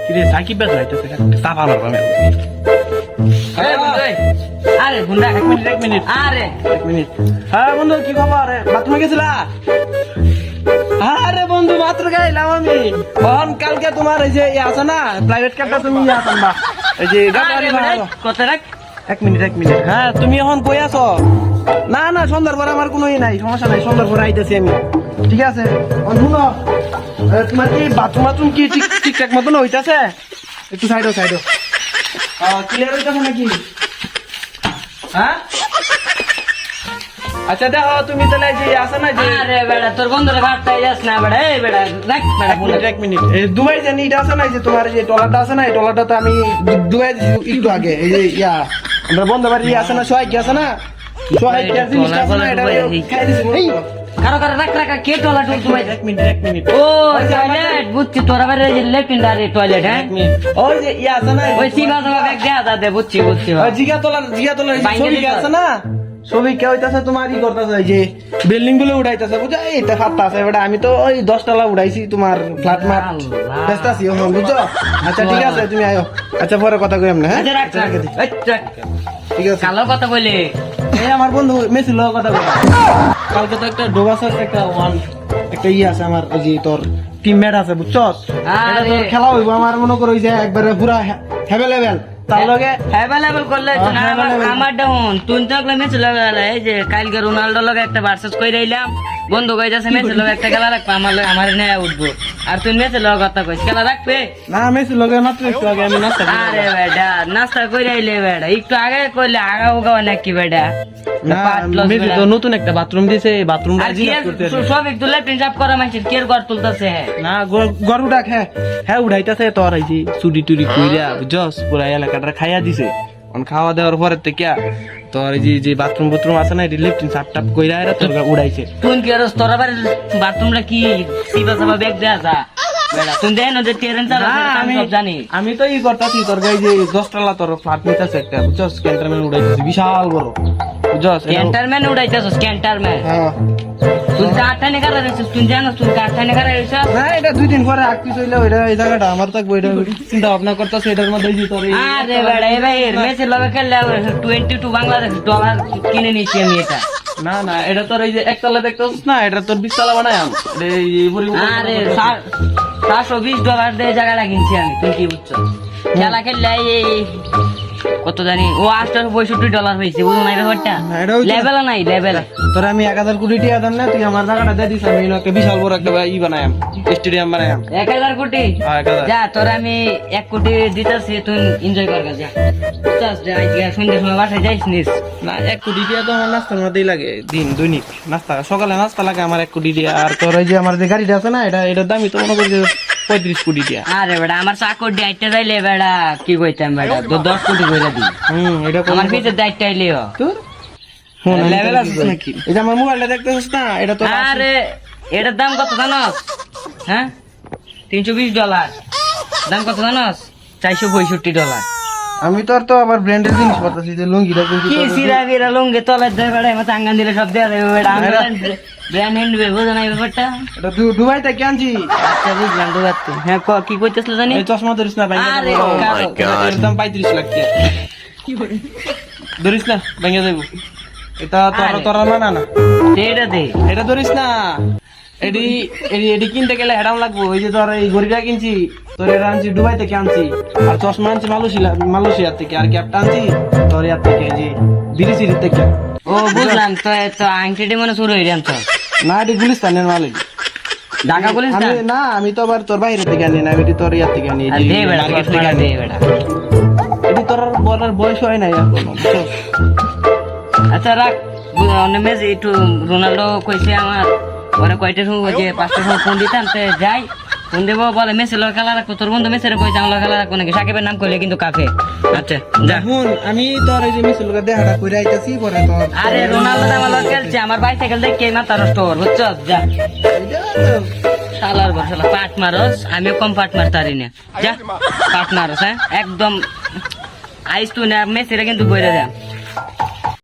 কিরে সাকিব বেদ হইতেছে চাপ আমার বামে আরে গুন্ডা এক মিনিট আরে এক মিনিট হ্যাঁ বন্ধু কি খবর বাথরুমে গেছিলা আরে বন্ধু মাত্র গাইলাম আমি কালকে তোমার এই যে আছে না প্রাইভেট কারটা তুমি আনবা এই যে কত রাখ এক মিনিট হ্যাঁ তুমি এখন কই আছো না না সন্ধ্যার পরে আমার কোনো নাই সমস্যা নাই সন্ধ্যার পরে আইতেছি আমি ঠিক আছে শুনো তোমার কি বাথরুম কি ঠিকঠাক মতন হইতাছে একটু সাইডো ক্লিয়ার হইতাছে নাকি হ্যাঁ আচ্ছা দেখো তুমি তাহলে যে আছে না যে আরে বেড়া তোর বন্ধুরা ঘাটতাই যাস না বেড়া এই বেড়া রাখ বেড়া এক মিনিট দুবাই জানি এটা আছে না যে তোমার যে টলাটা আছে না এই টলাটা আমি দুবাই একটু আগে এই যে আমরা বন্ধু বাড়ি আছে না সোহাগ আছে না সোহাগ জিনিসটা আছে না এটা খাই দিছি কারো রাখ কে টয়লেট তুমি এক মিনিট ও টয়লেট বুঝছি তোরা বারে যে লেফট আরে টয়লেট হ্যাঁ ওই যে আছে না ওই সিবা সাবা ব্যাগ দেয়া দে বুঝছি জিগা তোলা ছবি আছে না ছবি কে হইতাছে তোমার ই করতেছে যে বিল্ডিং গুলো উড়াইতেছে বুঝছো এইটা ফাটতা আছে বেটা আমি তো ওই 10 তলা উড়াইছি তোমার ফ্ল্যাট মার ব্যস্তাছি এখন বুঝছো আচ্ছা ঠিক আছে তুমি আয়ো আচ্ছা পরে কথা কই আমরা হ্যাঁ আচ্ছা রাখ ঠিক আছে কালো কথা বলে এই আমার বন্ধু মেসি লোক কথা বলে কালকে তো একটা ডোবাসার একটা আছে আমার ওই যে তোর টিমমেট আছে বুঝছস আরে খেলা হইব আমার মনে করো ওই যে একবারে পুরা হেভেলেবেল তার লগে অ্যাভেলেবল করলে তো না আমার ডাউন তুই তো একলা ম্যাচ লাগালে এই যে কালকে রোনাল্ডো লগে একটা ভার্সেস কইরা আইলাম বন্ধু কইতাছে ম্যাচ লগে একটা খেলা রাখবা আমার নেয়া উঠবো আর তুই ম্যাচ লগে কথা কইছ খেলা রাখবে না মেসি লগে মাত্র একটু আগে আমি নাস্তা আরে বেডা নাস্তা কইরা আইলে বেডা একটু আগে কইলে আগা উগাও নাকি বেডা না মেসি তো নতুন একটা বাথরুম দিয়েছে বাথরুম রাজি করতে সব একটু লেফট আপ করা মাইছে কেয়ার কর তুলতাছে না গরুটা হ্যাঁ উঠাইতাছে তোর এই যে চুরি টুরি কইরা বুঝছস পুরা এলাকাটা খাইয়া দিছে খাওয়া দেওয়ার পরে থেকে তোর এই যে বাথরুম আছে না এটা লেফটিন সাপ টাপ কইরা এরা তোর উড়াইছে তুই কি আর তোর আবার বাথরুমটা কি সিবা সাবা ব্যাগ দেয়া যা বেড়া তুই দেন যে ট্রেন চালা আমি সব জানি আমি তো ই করতাছি তোর গাই যে 10 তলা তোর ফ্ল্যাট নিতাছে একটা বুঝছস ক্যান্টারম্যান উড়াইতেছে বিশাল বড় বুঝছস ক্যান্টারম্যান উড়াইতেছস ক্যান্টারম্যান হ্যাঁ তুই কাঠানে করা রইছিস তুই জানো তুই কাঠানে করা রইছিস না এটা 2 দিন পরে আকতি চইলা ওইটা এই জায়গাটা আমার থাকবো এটা চিন্তা ভাবনা করতাছে এটার মধ্যে যে তোর আরে বেড়া এই ভাই মেসে লগে খেললে 22 বাংলাদেশ ডলার কিনে নিয়েছি আমি এটা না এটা তোর এই যে একতলা দেখতেছিস না এটা তোর 20 তলা বানায়াম আরে $720 দিয়ে জায়গাটা কিনছি আমি তুই কি বুঝছো খেলা খেললে এই কত জানি ও $865 হয়েছে বুঝো না ব্যাপারটা লেভেল নাই লেভেল তোর আমি 1000 কোটি টাকা দাম না তুই আমার জায়গাটা দিয়ে দিস আমি একটা বিশাল বড় একটা ই বানায়াম স্টেডিয়াম বানায়াম 1000 কোটি যা তোর আমি 1 কোটি দিতেছি তুই এনজয় কর যা চাস যা আজকে সন্ধ্যার সময় বাসায় যাইস নিস না 1 কোটি টাকা তো আমার নাস্তার মধ্যেই লাগে দিন দৈনিক নাস্তা সকালে নাস্তা লাগে আমার 1 কোটি টাকা আর তোর ওই যে আমার যে গাড়িটা আছে না এটার দামই তো মনে করি 35 কোটি টাকা আরে বেটা আমার চাকর দায়িত্ব যাইলে বেটা কি কইতাম বেটা 10 কোটি কইরা দি এটা আমার ভিতরে দায়িত্ব আইলেও তোর লেভেল আছে নাকি এটা আমার মোবাইলটা দেখতেছিস না এটা তো আরে এটার দাম কত জানোস হ্যাঁ $320 দাম কত জানোস $465 আমি তো আর তো আবার ব্র্যান্ডের জিনিস করতেছি যে লুঙ্গিটা কিনছি কি সিরা বিরা লুঙ্গি তলে দেয় বেটা এমন আঙ্গান দিলে সব দেয়া দেবে বেটা আমি ব্র্যান্ড হ্যান্ড বুঝো না এই ব্যাপারটা এটা দুবাই থেকে আনছি আচ্ছা বুঝলাম দুবাইতে হ্যাঁ কি কইতেছিল জানি এই চশমা ধরিস না ভাই আরে এর দাম 35 লাখ কি ধরিস না ভেঙে যাবো এটা তোর মানা না এটা দে এটা ধরিস না এডি কিনতে গেলে হেডাম লাগবো ওই যে তোর এই গড়িটা কিনছি তোর এটা আনছি দুবাই থেকে আনছি আর চশমা আনছি মালয়েশিয়ার থেকে আর ক্যাপটা আনছি তোর ইয়ার থেকে যে বিরিসির থেকে ও বুঝলাম তো আংটিটি মনে শুরু হয়ে যান তো না এটি গুলিস্তানের মালিক ঢাকা গুলিস্তান না আমি তো আবার তোর বাইরে থেকে আনি না এটি তোর ইয়ার থেকে আনি মার্কেট থেকে আনি এটি তোর বলার বয়স হয় নাই এখনো আচ্ছা রাখ মেজ একটু রোনাল্ডো কইছে আমার পরে কয়টার সময় যে 5টার সময় ফোন দিতাম যাই ফোন দেবো বলে মেসি লোক খেলা রাখবো তোর বন্ধু মেসের কইছে আমার খেলা রাখবো নাকি সাকিবের নাম করলে কিন্তু কাফে আচ্ছা যা আমি তোর এই যে মেসি লোক দেখাটা কইরা আইতাছি পরে তোর আরে রোনাল্ডো আমার লোক খেলছে আমার বাইসাইকেল দেখে মাথা নষ্ট হর বুঝছো যা শালার বসালা পাট মারস আমিও কম পাট মারতারি না যা পাট মারস হ্যাঁ একদম আইস তুই না মেসিরা কিন্তু বইরে যা